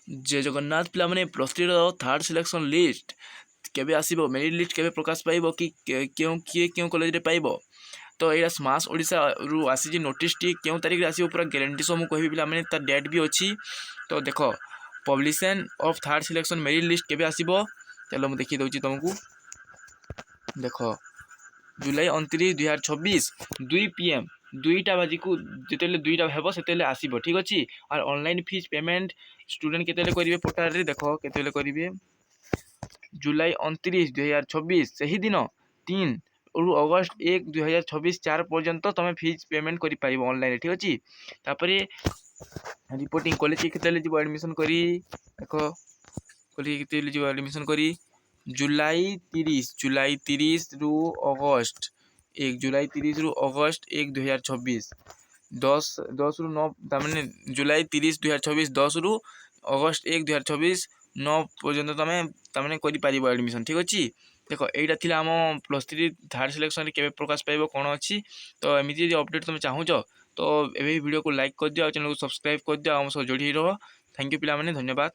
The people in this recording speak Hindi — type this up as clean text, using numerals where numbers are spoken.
जय जगन्नाथ पिलाମାନେ प्लस 3 थर्ड सिलेक्शन लिस्ट केबे आसीबो मेरिट लिस्ट केबे प्रकाश पाइबो कि क्यों किए क्यों कॉलेज रे पाइबो तो यहाँ स्मार्ट ओडिशा रु आसी नोटिस टी क्यों तारीख रे आसीबो पूरा गारंटी सब मुझे कहबी पिलाମାନେ ता डेट भी अच्छी। तो देख publication of third selection merit list केबे आसीबो चलो मैं देखि दउची तुमको। देख जुलाई 29 2026 2 PM 2टा बाजी को जिते 2टा हेब से आसब ठीक अच्छे। और ऑनलाइन फीस पेमेंट स्टूडेंट केते करेंगे पोर्टाल रे देख केते करेंगे जुलाई 29 2026 से ही दिन 3 रु अगस्त 1 2026 4 पर्यंत तुम फीस पेमेंट कर पार ऑनलाइन ठीक अच्छे। तापर रिपोर्टिंग कॉलेज के जी एडमिशन करी देख कॉलेज के जी एडमिशन करी जुलाई 30 रु अगस्त 1 जुलाई 30 रु अगस्त 1 2026 10 रु 9 तमें जुलाई 30 2026 10 रु अगस्त 1 2026 9 पर्यंत तमें कर एडमिशन ठीक अच्छे। देख यहाँ थी आम प्लस 3 थर्ड सिलेक्शन के प्रकाश पाइब कौन अच्छी। तो एमती जो अपडेट तुम चाहूच तो ये वीडियो को लाइक कर दियो, चैनल को सब्सक्राइब कर दियो, आम सह जोड़ी रह। थैंक यू पिला माने, धन्यवाद।